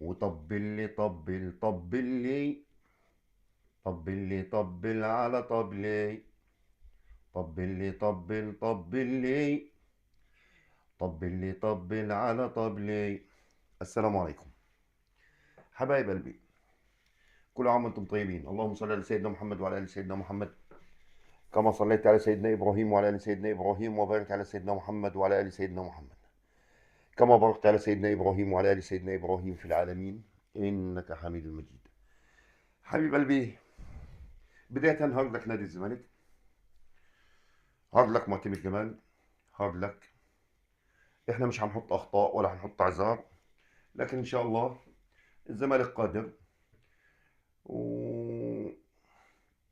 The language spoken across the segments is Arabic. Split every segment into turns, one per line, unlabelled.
وطبل لي طبل طبل لي، طبل لي طبل على طبلي، طبل لي طبل طبل لي، طبل لي طبل على طبلي. السلام عليكم حبايب قلبي، كل عام وانتم طيبين. اللهم صل على سيدنا محمد وعلى ال سيدنا محمد، كما صليت على سيدنا ابراهيم وعلى ال سيدنا ابراهيم، وبارك على سيدنا محمد وعلى ال سيدنا محمد، كما باركت على سيدنا ابراهيم وعلى ال سيدنا ابراهيم في العالمين انك حميد مجيد. حبيب قلبي، بداية هارد لك نادي الزمالك، هارد لك معتمد جمال، هارد لك. احنا مش هنحط اخطاء ولا هنحط اعذار، لكن ان شاء الله الزمالك قادر و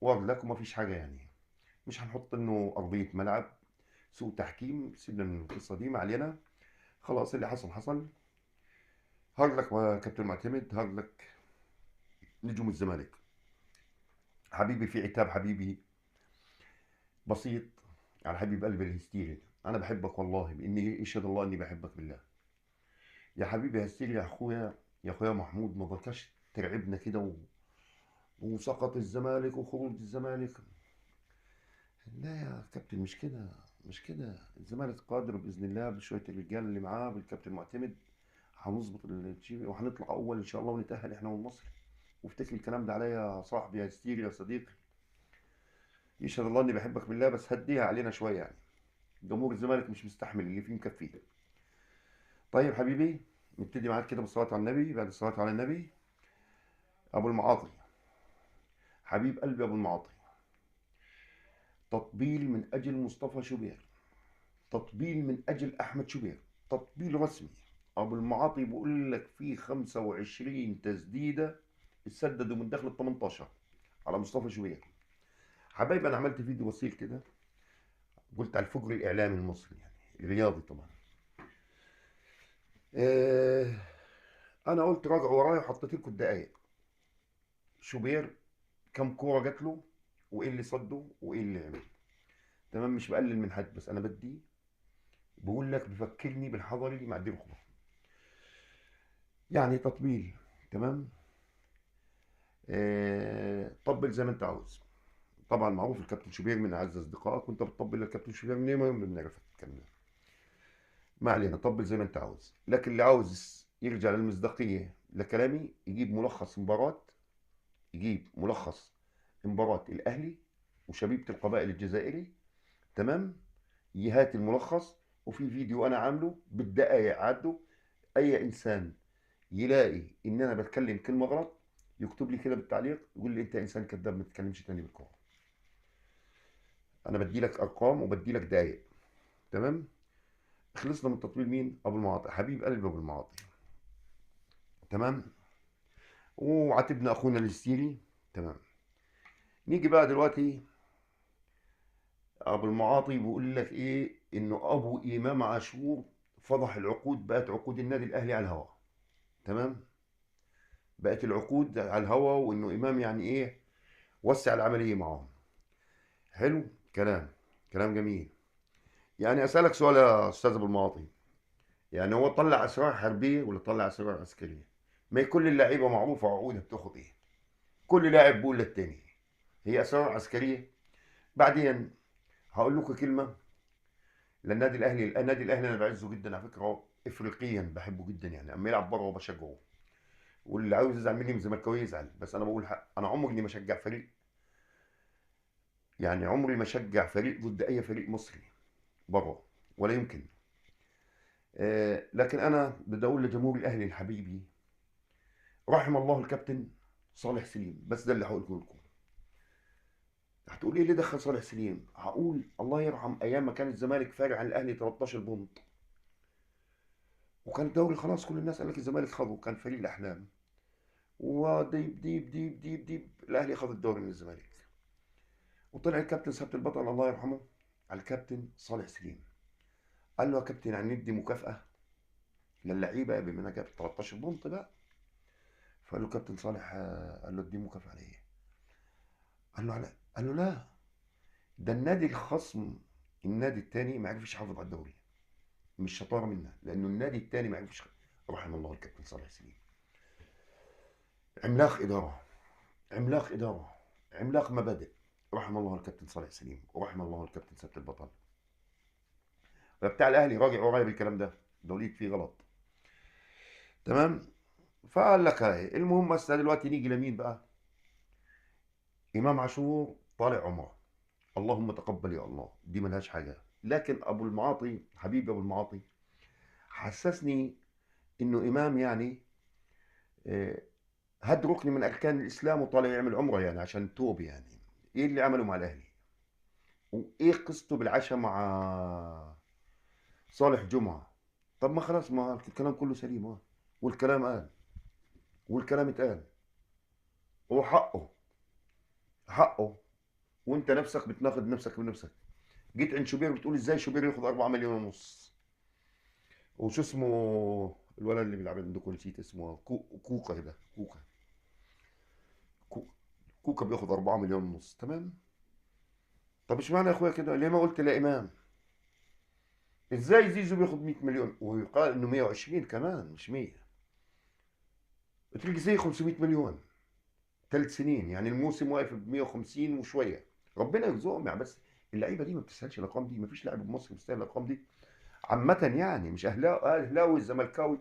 وارد لك، وما فيش حاجه يعني. مش هنحط انه ارضيه ملعب، سوء تحكيم، سيبنا من القصه دي، ما علينا. خلاص اللي حصل حصل. هارد لك يا كابتن معتمد، هارد لك نجوم الزمالك. حبيبي في عتاب حبيبي بسيط على حبيب قلبي الهستيري. انا بحبك والله، باني يشهد الله اني بحبك بالله. يا حبيبي هستيري، يا اخويا، يا اخويا محمود، ما بكاش ترعبنا كده وسقط الزمالك وخروج الزمالك. لا يا كابتن، مش كده، مش كده. الزمالك قادر باذن الله بشويه الرجال اللي معاه بالكابتن معتمد، هنظبط الشيء وهنطلع اول ان شاء الله ونتاهل احنا والمصري. وافتكر الكلام ده عليا يا صاحبي، يا ستيري، يا صديقي. يشهد الله اني بحبك بالله، بس هديها علينا شويه يعني. جمهور الزمالك مش مستحمل اللي فيه مكفيه. طيب حبيبي، نبتدي معاك كده بالصلاه على النبي. بعد الصلاه على النبي، ابو المعاطي، حبيب قلبي ابو المعاطي، تطبيل من اجل مصطفى شوبير، تطبيل من اجل احمد شوبير، تطبيل رسمي. ابو المعاطي بيقول لك في 25 تسديده اتسددوا من داخل ال 18 على مصطفى شوبير. حبايبي انا عملت فيديو بسيط كده، قلت على الفجر الاعلامي المصري يعني الرياضي طبعا. آه انا قلت راجعوا ورايا وحطيت لكم الدقايق. شوبير كم كوره جات له، وايه اللي صده، وايه اللي عمل. تمام، مش بقلل من حد، بس انا بدي بقول لك بفكرني بالحضري مع الدين الخضر، يعني تطبيل. تمام. طبل زي ما انت عاوز. طبعا معروف الكابتن شوبير من اعز اصدقائك، وانت بتطبل للكابتن شوبير منين؟ ما بنعرف الكلام ده. ما علينا، طبل زي ما انت عاوز. لكن اللي عاوز يرجع للمصداقيه لكلامي، يجيب ملخص مباراه، يجيب ملخص مباراه الاهلي وشبيبه القبائل الجزائري. تمام. يهات الملخص، وفي فيديو انا عامله بالدقايق عدوا. اي انسان يلاقي ان انا بتكلم كلمه غلط يكتب لي كده بالتعليق، يقول لي انت انسان كذاب، ما تتكلمش تاني بالكوره. انا بدي لك ارقام وبدي لك دقايق. تمام. خلصنا من تطويل مين؟ ابو المعاطي، حبيب قلبي ابو المعاطي. تمام. وعاتبنا اخونا الستيري. تمام. نيجي بقى دلوقتي، ابو المعاطي بيقول لك ايه؟ انه ابو امام عاشور فضح العقود، بقت عقود النادي الاهلي على الهواء. تمام. بقت العقود على الهواء، وانه امام يعني ايه؟ وسع العمليه معاهم. حلو كلام، كلام جميل. يعني اسالك سؤال يا استاذ ابو المعاطي، يعني هو طلع اسرار حربيه ولا طلع اسرار عسكريه؟ ما هي كل اللعيبه معروفه عقودها بتاخد ايه. كل لاعب بيقول للتاني هي اسرار عسكريه. بعدين هقول لكم كلمه للنادي الاهلي. النادي الاهلي انا بعزه جدا على فكره، افريقيا بحبه جدا يعني، اما يلعب بره وبشجعه. واللي عاوز يزعل مني من زملكاويه يزعل، بس انا بقول حق. انا عمري ما اشجع فريق، يعني عمري ما اشجع فريق ضد اي فريق مصري بره، ولا يمكن. لكن انا بدي اقول لجمهور الاهلي الحبيبي، رحم الله الكابتن صالح سليم. بس ده اللي هقوله لكم. هتقول ايه اللي دخل صالح سليم؟ هقول الله يرحم ايام ما كان الزمالك فارق عن الاهلي 13 بونت، وكان الدوري خلاص، كل الناس قال لك الزمالك خده، كان فريق الاحلام. وديب ديب ديب ديب ديب الاهلي خد الدوري من الزمالك. وطلع الكابتن سياده البطل الله يرحمه على الكابتن صالح سليم، قال له يا كابتن هندي مكافاه للعيبه بما انها جابت 13 بونت بقى. فقال له كابتن صالح، قال له دي مكافاه ليه؟ قال له لا، قال له لا، ده النادي الخصم، النادي التاني ما عرفش يحافظ على الدوري. مش شطاره منها، لانه النادي التاني ما عرفش. رحم الله الكابتن صالح سليم. عملاق إدارة، عملاق إدارة، عملاق مبادئ. رحم الله الكابتن صالح سليم، ورحم الله الكابتن سيد البطل. بتاع الأهلي راجع ورايا بالكلام ده، دوليك فيه غلط. تمام. فقال لك هاي المهم، بس دلوقتي نيجي لمين بقى؟ إمام عاشور طالع عمره، اللهم تقبل يا الله، دي ملهاش حاجة. لكن أبو المعاطي حبيبي أبو المعاطي حسسني إنه إمام يعني آه، هد ركن من أركان الإسلام وطالع يعمل عمره يعني عشان توب يعني. إيه اللي عمله مع الأهلي؟ وإيه قصته بالعشاء مع صالح جمعة؟ طب ما خلاص، ما الكلام كله سليم والكلام قال، والكلام اتقال، وحقه، حقه. وانت نفسك بتناقض نفسك بنفسك. جيت عند شوبير بتقول ازاي شوبير ياخد 4 مليون ونص؟ وشو اسمه الولد اللي بيلعب عندكم، نسيت اسمه، كوكا ده، كو- كوكا بياخد 4 مليون ونص. تمام. طب اشمعنى يا اخويا كده؟ ليه ما قلت لامام؟ ازاي زيزو بياخد 100 مليون ويقال انه 120 كمان مش 100؟ تلقي زي 500 مليون 3 سنين، يعني الموسم واقف ب 150 وشويه. ربنا يرزقهم يعني. بس اللعيبه دي ما بتستاهلش الارقام دي، ما فيش لاعب مصري بيستاهل الارقام دي عامه يعني، مش اهلاوي الزملكاوي.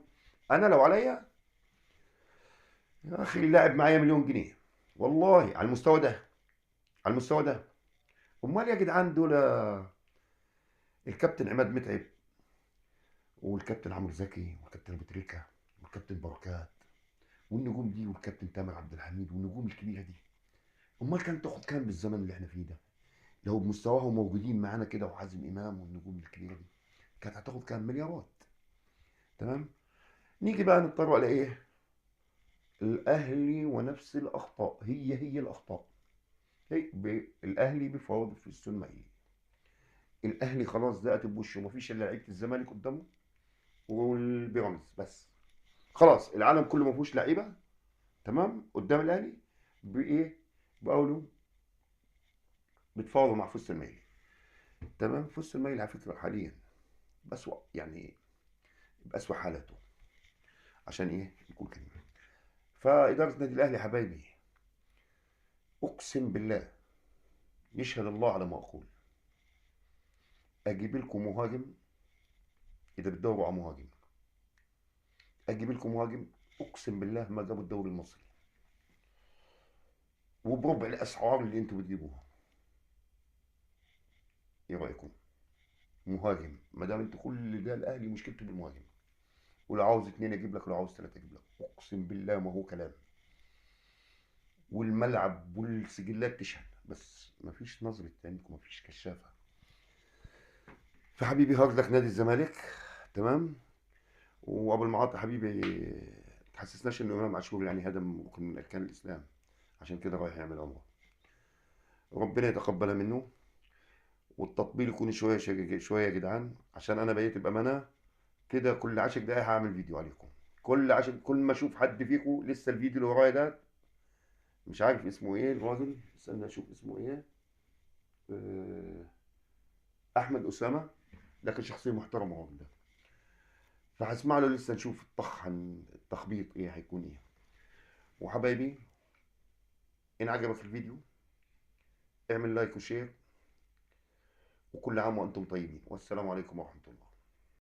انا لو عليا يا اخي اللاعب معايا مليون جنيه والله على المستوى ده، على المستوى ده. امال يا جدعان دول الكابتن عماد متعب، والكابتن عمرو زكي، والكابتن ابو تريكه، والكابتن بركات، والنجوم دي، والكابتن تامر عبد الحميد، والنجوم الكبيره دي، امال كانت تاخد كام بالزمن اللي احنا فيه ده؟ لو بمستواهم موجودين معانا كده، وحازم امام والنجوم الكبيره دي، كانت هتاخد كام؟ مليارات. تمام. نيجي بقى نضطر على ايه؟ الاهلي ونفس الاخطاء، هي الاخطاء. الاهلي بيفاوض في السنمائي. الاهلي خلاص دقت بوشه، مفيش الا لعيبه الزمالك قدامه والبيراميدز بس. خلاص العالم كله ما فيهوش لعيبه. تمام. قدام الاهلي بايه؟ بقولوا بتفاوضوا مع فوز الميل. تمام. فوز الميل على فكره حاليا بأسوأ يعني، بأسوأ حالاته. عشان ايه نقول كلمه؟ فاداره النادي الاهلي حبايبي، اقسم بالله يشهد الله على ما اقول، اجيب لكم مهاجم اذا بتدوروا على مهاجم، اجيب لكم مهاجم اقسم بالله ما جابوا الدوري المصري وبربع الاسعار اللي انتم بتجيبوها. ايه رايكم؟ مهاجم، ما دام انتوا كل ده الاهلي مشكلته بالمهاجم، ولو عاوز اتنين اجيب لك، ولو عاوز تلاته اجيب لك، اقسم بالله ما هو كلام. والملعب والسجلات تشهد، بس ما فيش نظره عندكم، ما فيش كشافه. فحبيبي هارد لك نادي الزمالك. تمام. وابو المعاطي حبيبي تحسسناش انه امام عاشور يعني هدم ركن من اركان الاسلام، عشان كده رايح يعمل عمره. ربنا يتقبل منه، والتطبيل يكون شويه شويه يا جدعان، عشان انا بقيت بامانه كده كل 10 دقايق هعمل فيديو عليكم. كل ما اشوف حد فيكم لسه الفيديو اللي ورايا ده مش عارف اسمه ايه الراجل، استنى اشوف اسمه ايه. آه، احمد اسامه، لكن شخصيه محترمه الراجل ده. فهسمع له لسه نشوف التخبيط ايه هيكون ايه. وحبايبي ان عجبك الفيديو اعمل لايك وشير، وكل عام وانتم طيبين، والسلام عليكم ورحمه الله.